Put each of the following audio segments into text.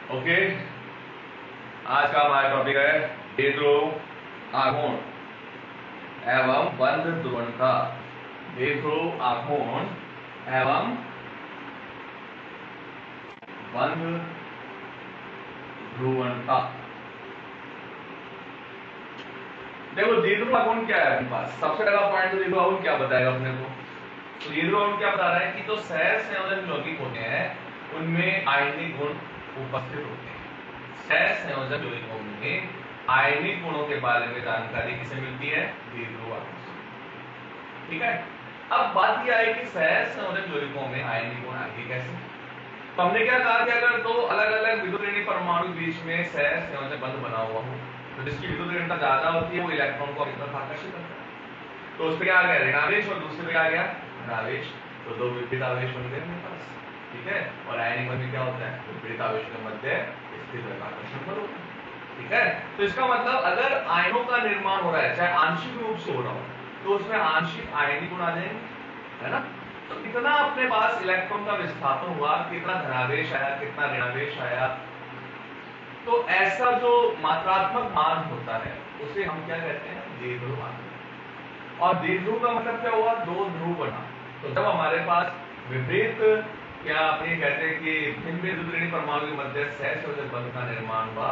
Okay, आज का हमारा टॉपिक है द्विध्रुव आघूर्ण एवं बंध ध्रुवणता। द्विध्रुव आघूर्ण एवं बंध ध्रुवणता। देखो द्विध्रुव आघूर्ण क्या है अपने पास। सबसे पहला पॉइंट तो द्विध्रुव आघूर्ण क्या बताएगा अपने को। तो द्विध्रुव आघूर्ण क्या बता रहा है कि जो सह संयोजक यौगिक होते हैं उनमें आयनिक गुण उपस्थित होते हैं। सह संयोजक यौगिकों में आयनिक गुणों के बारे में जानकारी किसे मिलती है? द्विध्रुव आघूर्ण से। ठीक है, अब बात यह है कि सह संयोजक यौगिकों में आयनिक गुण आएंगे कैसे। तो हमने क्या कहा कि अगर दो अलग अलग विद्युत ऋणी परमाणु बीच में सह संयोजक बंध बना हुआ हो तो जिसकी विद्युत ऋणता ज्यादा होती है वो इलेक्ट्रॉन को अपनी तरफ आकर्षित करता है। तो उस पे क्या आ गया? ऋणावेश, और दूसरे पे क्या आ गया? धनावेश। तो दो विपरीत आवेश बन गए मेरे पास। ठीक है, और आयनिक बंध में क्या होता है? विपरीत आवेश के मध्य स्थित आकर्षण बल होता है। ठीक है, तो इसका मतलब अगर आयनों का निर्माण हो रहा है चाहे आंशिक रूप से हो रहा हो तो उसमें आंशिक आयनिक गुण आ जाएंगे, है ना। तो कितना अपने पास इलेक्ट्रॉन का विस्थापन हुआ, कितना धनावेश आया, कितना ऋणावेश आया, तो ऐसा जो मात्रात्मक मान होता है उसे हम क्या कहते हैं? द्विध्रुव मान। और द्विध्रुव का मतलब क्या हुआ? दो ध्रुव बना। तो जब हमारे पास विपरीत क्या अपने कहते हैं कि भिन्न विद्युत ऋणी परमाणु के मध्य सह संयोजक बंध का निर्माण हुआ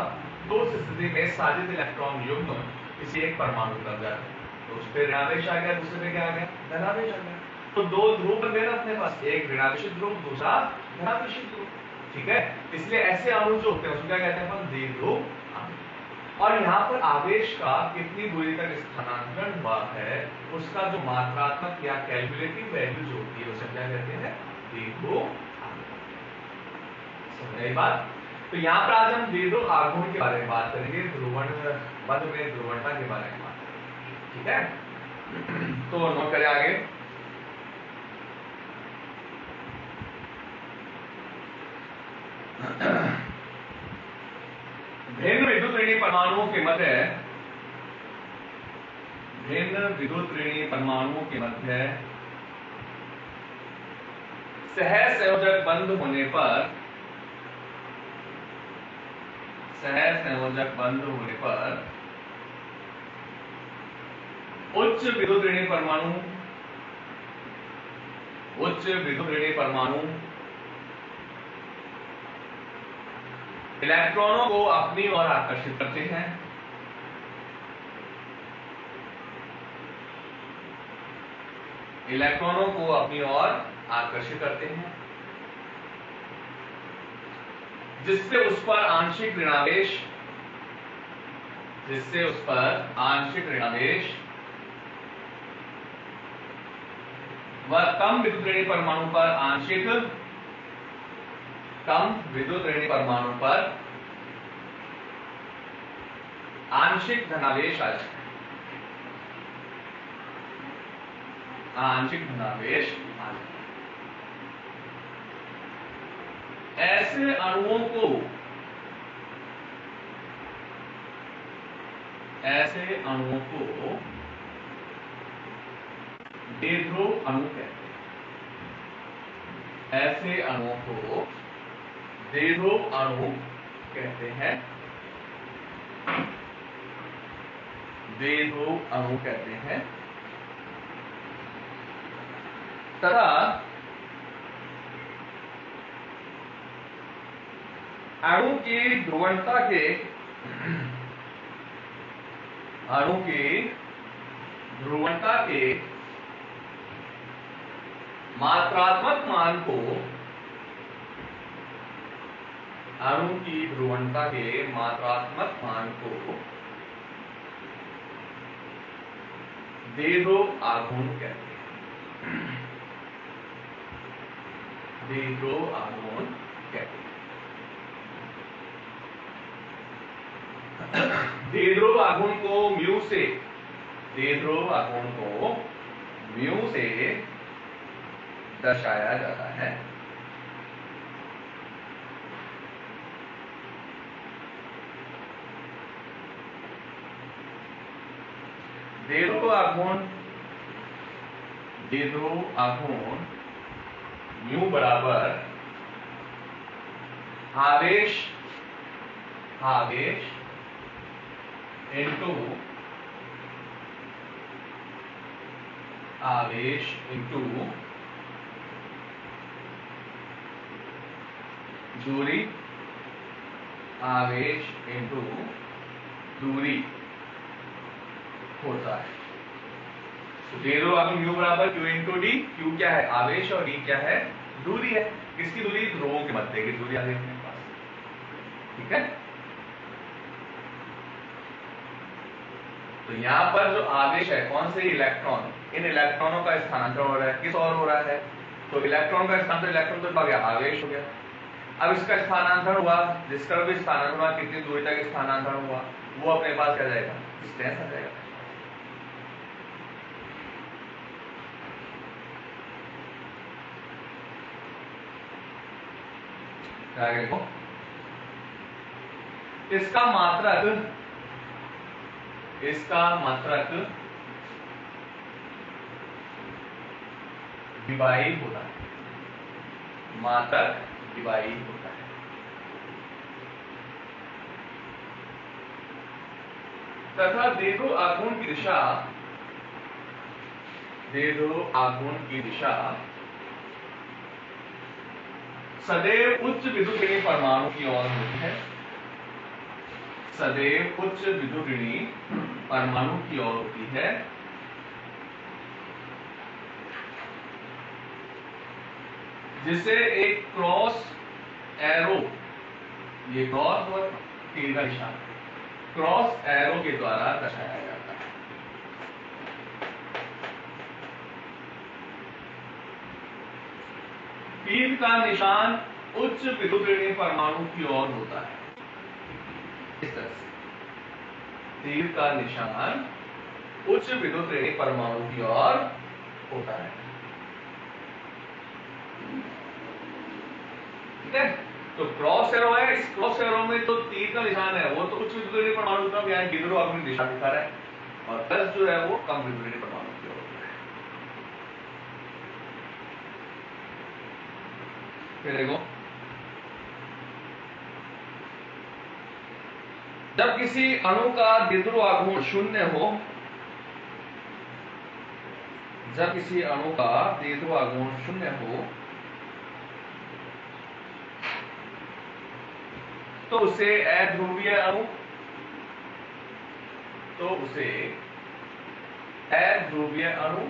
तो उस स्थिति में साजित इलेक्ट्रॉन युग्म किसी एक परमाणु पर जाता है तो उस पर ऋणावेश आ गया, दूसरे पे क्या आ गया? धनावेश आ गया। तो दो ध्रुव बन गए ना अपने पास, एक ऋणावेशित ध्रुव, दूसरा धनावेशित ध्रुव। ठीक है, इसलिए ऐसे अणु जो होते हैं उसको क्या कहते हैं अपन? द्विध्रुव। और यहाँ पर आवेश का कितनी दूरी तक स्थानांतरण हुआ है उसका जो मात्रात्मक या कैलकुलेटिव वैल्यू जो होती है उसे क्या कहते हैं? द्विध्रुव आघूर्ण। समझ आई बात? तो यहाँ पर आज हम द्विध्रुव आघूर्ण के बारे में बात करेंगे, ध्रुवण बंध में ध्रुवणता के बारे में बात करेंगे। ठीक है, तो नोट करें आगे। भिन्न विद्युत ऋणी परमाणुओं के मध्य सह संयोजक बंध होने पर उच्च विद्युत ऋणी परमाणु इलेक्ट्रॉनों को अपनी ओर आकर्षित करते हैं। इलेक्ट्रॉनों को अपनी ओर आकर्षित करते हैं जिससे उस पर आंशिक ऋणावेश व कम विद्युत ऋणी परमाणु पर आंशिक धनावेश आ जाए। ऐसे अणुओं को द्विध्रुव अणु कहते हैं। ऐसे अणुओं को द्विध्रुव अणु कहते हैं। तथा अणु की ध्रुवणता के मात्रात्मक मान को द्विध्रुव आघूर्ण कहते हैं। द्विध्रुव आघूर्ण को म्यू से दर्शाया जाता है। द्विध्रुव आघूर्ण म्यू बराबर आवेश आवेश इंटू आवेश इंटू दूरी, आवेश इंटू दूरी होता है। तो दे दो आपको U बराबर Q इंटू डी। Q क्या है? आवेश, और D क्या है? दूरी है। किसकी दूरी? ध्रुवों के मध्य की दूरी आ गई अपने पास। ठीक है, तो यहां पर जो आवेश है, कौन से? इलेक्ट्रॉन। इन इलेक्ट्रॉनों का स्थानांतरण हो रहा है। किस ओर हो रहा है? तो इलेक्ट्रॉन का स्थानांतरण, इलेक्ट्रॉन तो आ गया, आवेश हो गया। अब इसका स्थानांतरण हुआ, जिसका भी स्थानांतरण हुआ, कितनी दूरी तक स्थानांतरण हुआ, वो अपने पास क्या जाएगा? डिस्टेंस आ जाएगा। आगे देखो, इसका मात्रक डिवाइड होता है, मात्रक डिवाइड होता है। तथा देदो आघूर्ण की दिशा सदैव उच्च विद्युतऋणी परमाणु की ओर होती है, सदैव उच्च विद्युतऋणी परमाणु की ओर होती है। जिसे एक क्रॉस एरो, ये क्रॉस और तीर का निशान, क्रॉस एरो के द्वारा दर्शाया जाता है। तीर का निशान उच्च विद्युतऋणी परमाणु की ओर होता है। इस तरह से तीर का निशान उच्च विद्युतऋणी परमाणु की ओर होता है। ठीक है, तो क्रॉस एरो है, इस क्रॉस एरो में तो तीर का निशान है, वो तो उच्च विद्युतऋणी परमाणु का यहाँ डिग्रो अपनी दिशा दिखा रहा है, और प्लस जो है वो कम विद्युतऋणी परमाणु की ओर होता है। फिर देखो, जब किसी अणु का द्विध्रुव आघूर्ण शून्य हो, जब किसी अणु का द्विध्रुव आघूर्ण शून्य हो, तो उसे अध्रुवीय अणु, तो उसे अध्रुवीय अणु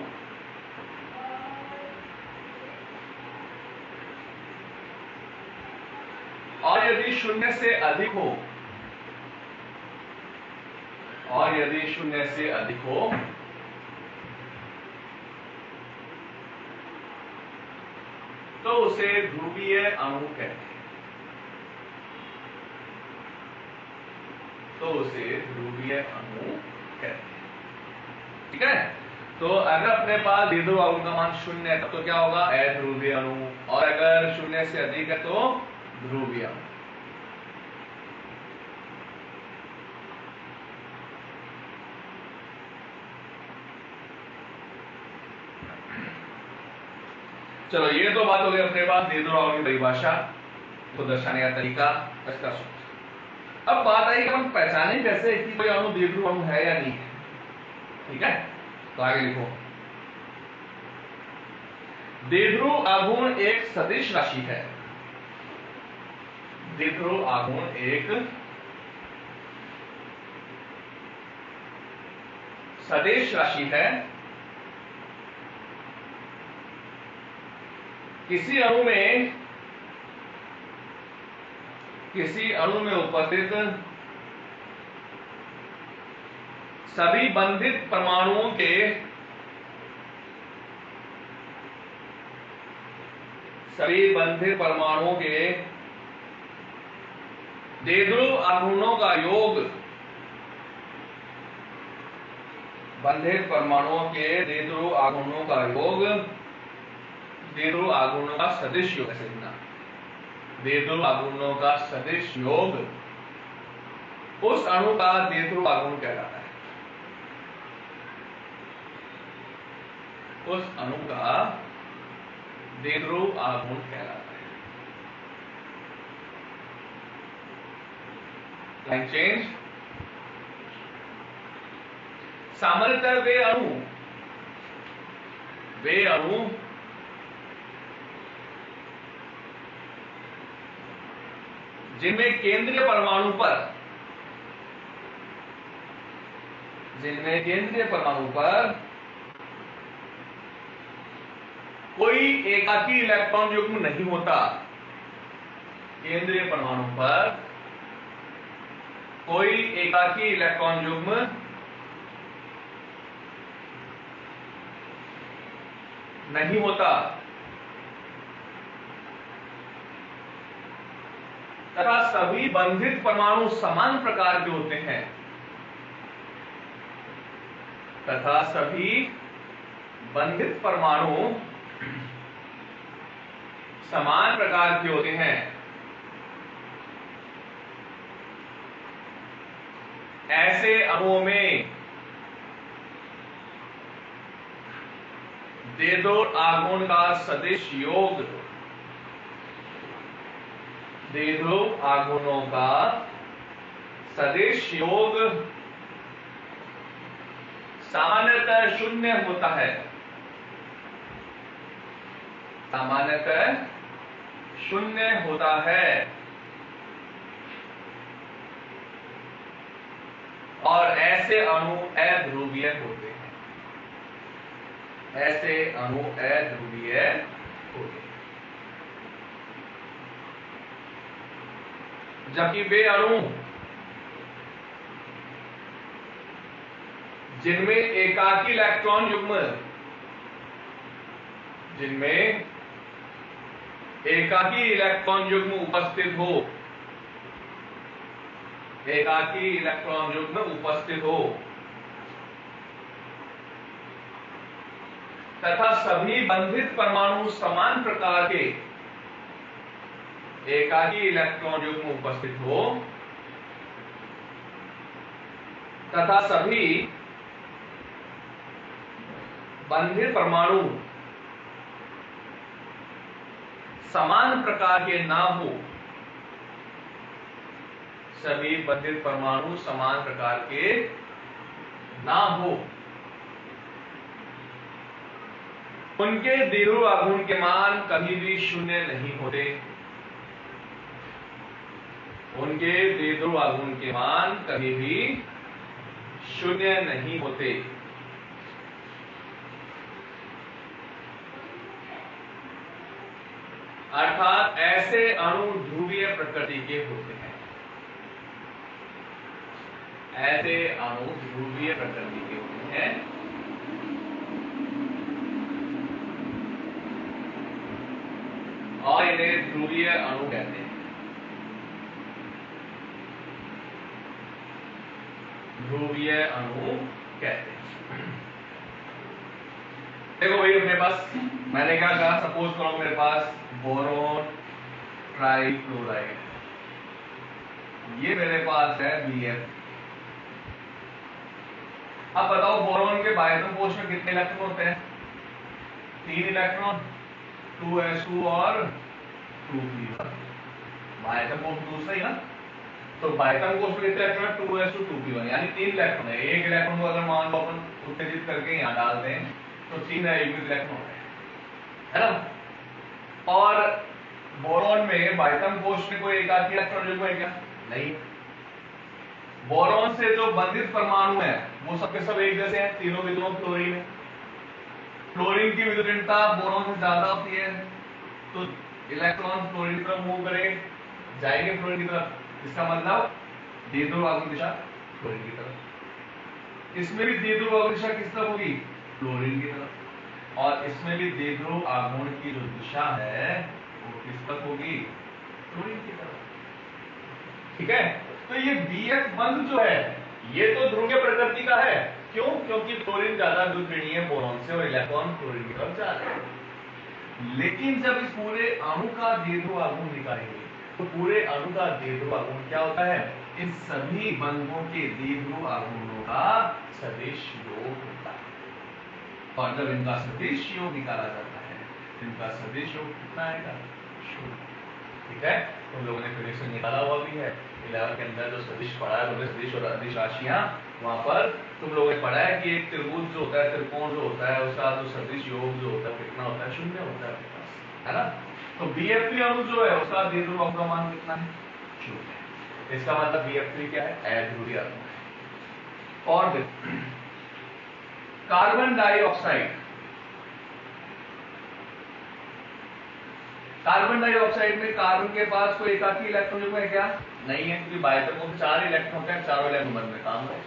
और यदि शून्य से अधिक हो, और यदि शून्य से अधिक हो तो उसे ध्रुवीय अणु कहते हैं, तो उसे ध्रुवीय अणु कहते हैं। ठीक है, तो अगर अपने पास द्विध्रुव आघूर्ण का मान शून्य है तो क्या होगा? अध्रुवीय अणु, और अगर शून्य से अधिक है तो ध्रुवीय अणु। चलो, ये तो बात हो गई अपने पास द्विध्रुव आघूर्ण की परिभाषा को दर्शाने का तरीका, इसका सूत्र। अब बात आई कि हम पहचानें कैसे कि कोई अणु द्विध्रुव अणु है या नहीं है। ठीक है, तो आगे लिखो, द्विध्रुव आघूर्ण एक सदिश राशि है। द्विध्रुव आघूर्ण एक सदिश राशि है। किसी अणु में उपस्थित सभी बंधित परमाणुओं के द्विध्रुव आघूर्णों का योग, बंधित परमाणुओं के द्विध्रुव आघूर्णों का योग, द्विध्रुव आघूर्णों का सदिश योग है ना, द्विध्रुव आघूर्णों का सदिश योग उस अणु का द्विध्रुव आघूर्ण कहलाता है। उस अणु का द्विध्रुव आघूर्ण कहलाता है। Line change. सामान्यतः वे अणु जिनमें केंद्रीय परमाणु पर कोई एकाकी इलेक्ट्रॉन युग्म नहीं होता, केंद्रीय परमाणु पर कोई एकाकी इलेक्ट्रॉन युग्म नहीं होता तथा सभी बंधित परमाणु समान प्रकार के होते हैं, तथा सभी बंधित परमाणु समान प्रकार के होते हैं। ऐसे अणुओं में द्विध्रुव आघूर्ण का सदिश योग, द्विध्रुव आघूर्णों का सदिश योग सामान्यतः शून्य होता है, सामान्यतः शून्य होता है और ऐसे अणु अध्रुवीय होते हैं, ऐसे अणु अध्रुवीय होते हैं। जबकि वे अणु जिनमें एकाकी इलेक्ट्रॉन युग्म, जिनमें एकाकी इलेक्ट्रॉन युग्म उपस्थित हो, एकाकी इलेक्ट्रॉन युग्म उपस्थित हो तथा सभी बंधित परमाणु समान प्रकार के एकाकी इलेक्ट्रॉन युग्म उपस्थित हो तथा सभी बंधित परमाणु समान प्रकार के ना हो, सभी बंधित परमाणु समान प्रकार के ना हो, उनके द्विध्रुव आघूर्ण के मान कभी भी शून्य नहीं होते, उनके द्विध्रुव आघूर्ण के मान कभी भी शून्य नहीं होते। अर्थात ऐसे अणु ध्रुवीय प्रकृति के होते हैं, ऐसे अणु ध्रुवीय प्रकृति के होते हैं और इन्हें ध्रुवीय अणु कहते हैं, ध्रुवीय अणु कहते हैं। देखो भाई अपने पास मैंने क्या कहा, सपोज करो मेरे पास बोरोन ट्राइक्लोराइड, ये मेरे पास है BF। अब बताओ बोरोन के बायतम कोश में कितने इलेक्ट्रॉन होते हैं? 3 इलेक्ट्रॉन, 2s2 और 2p1। बायतम कोश दूसरा ही ना, तो बायतम कोश में कितने इलेक्ट्रॉन है? 2s2 2p1, यानी 3 इलेक्ट्रॉन है। एक इलेक्ट्रॉन को अगर मान लो अपन उत्तेजित करके यहाँ डालते हैं तो 3 इलेक्ट्रॉन है ना। और बोरोन में बायतम कोश में कोई एकाकी इलेक्ट्रॉन युग्म है क्या? नहीं। बोरोन से जो बंधित परमाणु है वो सबके सब एक जैसे हैं, तीनों विद्युतों फ्लोरीन है। फ्लोरीन की विद्युतीयता बोरोन से ज्यादा होती है, तो इलेक्ट्रॉन फ्लोरीन की तरफ मूव करेंगे, जाएंगे फ्लोरीन की तरफ। इसका मतलब द्विध्रुव आघूर्ण दिशा फ्लोरीन की तरफ। इसमें भी द्विध्रुव आघूर्ण दिशा किस तरफ होगी? फ्लोरीन की तरफ। और इसमें भी द्विध्रुव आघूर्ण की जो दिशा है वो किस तरफ होगी? फ्लोरीन की तरफ। ठीक है, तो ये BF बंध जो है ये तो ध्रुवीय प्रकृति का है। क्यों? क्योंकि फ्लोरीन ज्यादा विद्युतऋणी है बोरोन से और इलेक्ट्रॉन फ्लोरीन की तरफ जा रहे हैं। लेकिन जब इस पूरे अणु का द्विध्रुव आघूर्ण निकालेंगे तो पूरे अणु का द्विध्रुव आघूर्ण क्या होता है? इन सभी बंधों के द्विध्रुव आघूर्णों का सदिश योग होता है। और जब इनका सदिश योग निकाला जाता है, इनका सदिश योग कितना आएगा? 0। ठीक है। तुम लोगों ने फिजिक्स में निकाला हुआ भी है। 11 के अंदर जो सदिश पढ़ा है, सदिश और अदिश राशियां, वहां पर तुम लोगों ने पढ़ा है कि एक त्रिभुज जो होता है, त्रिकोण जो होता है, उसका जो सदिश योग जो होता है कितना होता है, 0 होता है ना। तो BF3 अणु जो है उसका द्विध्रुव अणु का मान कितना है, 0। इसका मतलब BF3 क्या है, अध्रुवीय अणु है। और कार्बन डाइऑक्साइड, कार्बन डाइऑक्साइड में कार्बन के पास कोई एकाकी इलेक्ट्रॉन युग्म है क्या, नहीं है, क्योंकि बाध्यकों में 4 इलेक्ट्रॉन होते हैं, चारों इलेक्ट्रॉन बंद में काम है।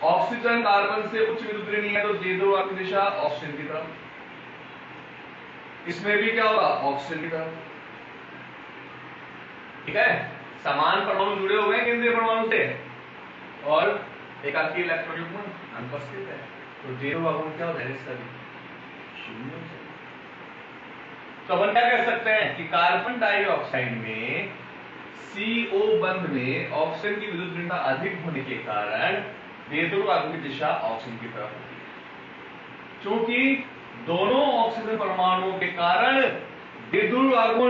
ऑक्सीजन कार्बन से उच्च विद्युत ऋणी है, तो द्विध्रुव अणु की दिशा ऑक्सीजन की तरफ। इसमें भी क्या होगा, ऑक्सीजन की तरफ, ठीक है। समान परमाणु जुड़े हुए हैं केंद्रीय परमाणु से और एकाकी इलेक्ट्रॉन युग्म अनुपस्थित है, तो द्विध्रुव अणु क्या हो जाएगा, इसका भी 0 हो जाएगा। तो अपन क्या कह सकते हैं कि कार्बन डाइऑक्साइड में CO बंध में ऑक्सीजन की विद्युत ऋणता अधिक होने के कारण द्विध्रुव अणु की दिशा ऑक्सीजन की तरफ होती है। क्योंकि दोनों ऑक्सीजन परमाणुओं के कारण द्विध्रुव अणु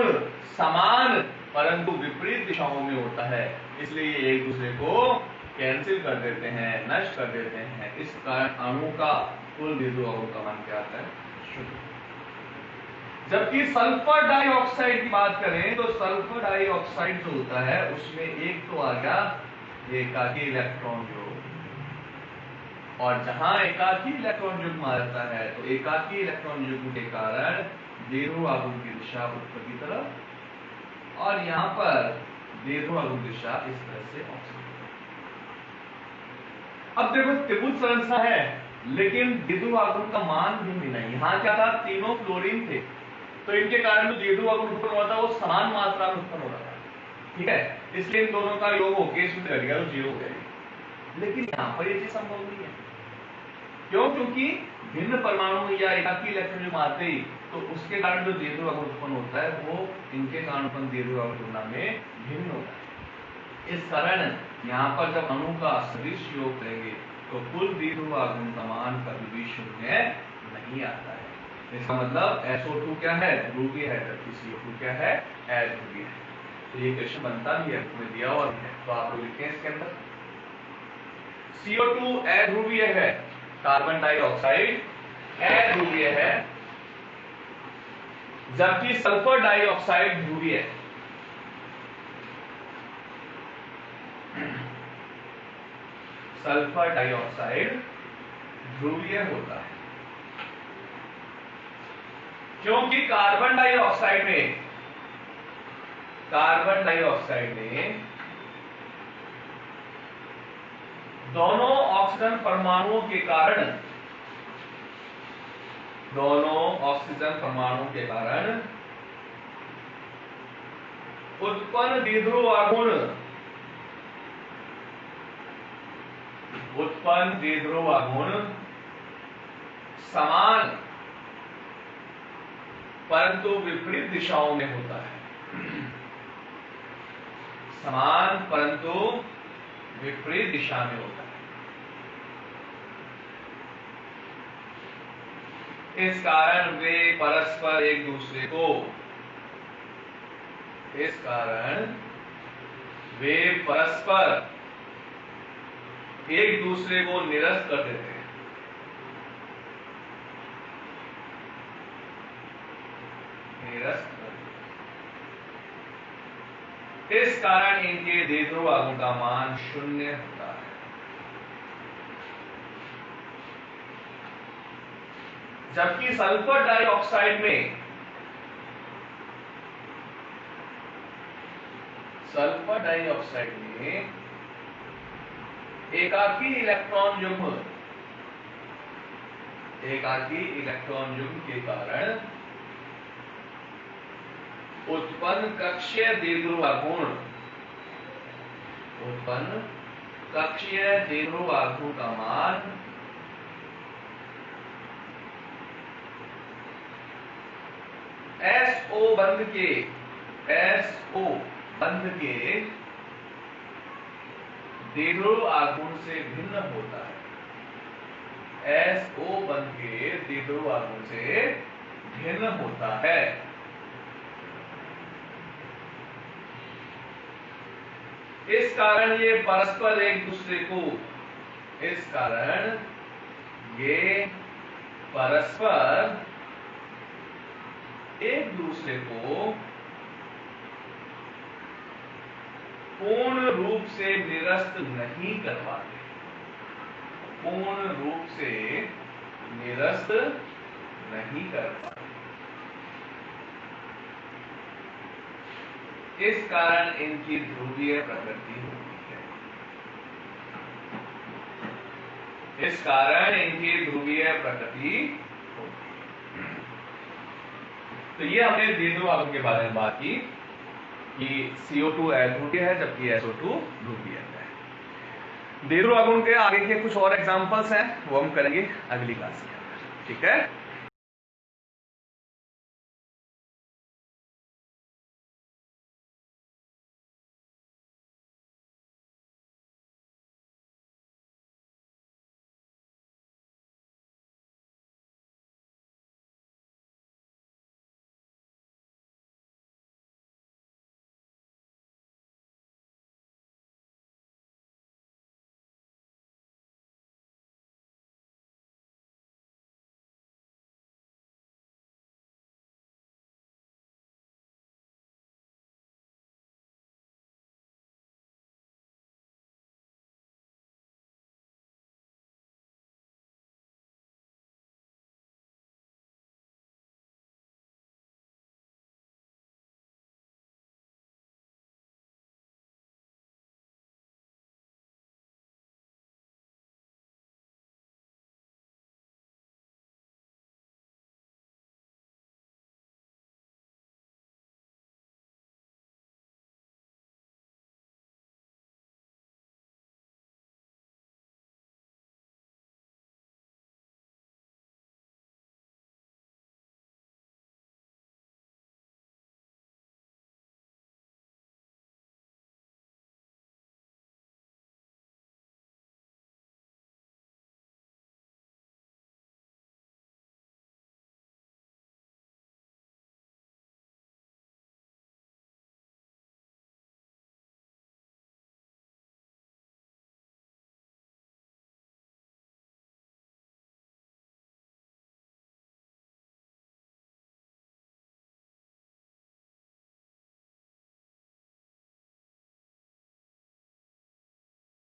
समान परंतु विपरीत दिशाओं में होता है, इसलिए ये एक दूसरे को कैंसिल कर देते हैं, नष्ट कर देते हैं। इस कारण अणु का कुल द्विध्रुव अणु का मान क्या आता है, 0। जबकि सल्फर डाइऑक्साइड की बात करें तो सल्फर डाइऑक्साइड जो होता है उसमें एक तो आ गया एकाकी इलेक्ट्रॉन युग्म, और जहां एकाकी इलेक्ट्रॉन युग्म आ जाता है तो एकाकी इलेक्ट्रॉन युग्म के कारण द्विध्रुव अणु की दिशा उत्तर की तरफ, और यहां पर द्विध्रुव अणु की दिशा इस तरह से ऑक्सीजन। अब देखो त्रिभुज संरचना है लेकिन द्विध्रुव अणु का मान भिन्न नहीं। यहां क्या था, तीनों फ्लोरीन थे, तो इनके कारण जो द्विध्रुव अणु उत्पन्न हुआ था वो समान मात्रा में उत्पन्न हो रहा था, ठीक है। इसलिए इन दोनों का योग होकर इसमें घट गया तो 0 हो गया। लेकिन यहां पर ये चीज संभव नहीं है, क्यों, क्योंकि भिन्न परमाणु या एकाकी इलेक्ट्रॉन जो आते ही तो उसके कारण जो द्विध्रुव अणु उत्पन्न होता है वो इनके कारण उत्पन्न द्विध्रुव अणु की तुलना में भिन्न होता है। इस कारण यहाँ पर जब अणु का सदिश योग करेंगे तो कुल द्विध्रुव अणु का मान कभी भी 0 नहीं आता है। इसका मतलब SO2 क्या है, ध्रुवीय है, जबकि CO2 क्या है, अध्रुवीय है। तो ये क्वेश्चन बनता भी है, तुम्हें दिया हुआ भी है, तो आप लोग लिखें इसके अंदर CO2 अध्रुवीय है, कार्बन डाइऑक्साइड अध्रुवीय है, जबकि सल्फर डाइऑक्साइड ध्रुवीय है। सल्फर डाइऑक्साइड ध्रुवीय होता है क्योंकि कार्बन डाइऑक्साइड में दोनों ऑक्सीजन परमाणुओं के कारण उत्पन्न द्विध्रुव आघूर्ण समान परंतु विपरीत दिशाओं में होता है। समान परंतु विपरीत दिशा में होता है। इस कारण वे परस्पर एक दूसरे को निरस्त कर देते हैं। इस कारण इनके द्विध्रुव अणु का मान 0 होता है। जबकि सल्फर डाइऑक्साइड में एकाकी इलेक्ट्रॉन युग्म के कारण उत्पन्न कक्षीय द्विध्रुव आघूर्ण का मान SO बंध के द्विध्रुव आघूर्ण से भिन्न होता है। SO बंध के द्विध्रुव आघूर्ण से भिन्न होता है। इस कारण ये परस्पर एक दूसरे को, इस कारण ये परस्पर एक दूसरे को पूर्ण रूप से निरस्त नहीं कर पाते, पूर्ण रूप से निरस्त नहीं कर पाते। इस कारण इनकी ध्रुवीय प्रकृति होती है, इस कारण इनकी ध्रुवीय प्रकृति होती है। तो ये हमने द्विध्रुव आगम के बारे में बात की कि CO2 अध्रुवीय है जबकि SO2 ध्रुवीय है। द्विध्रुव आगम के आगे के कुछ और एग्जांपल्स हैं, वो हम करेंगे अगली क्लास में। ठीक है।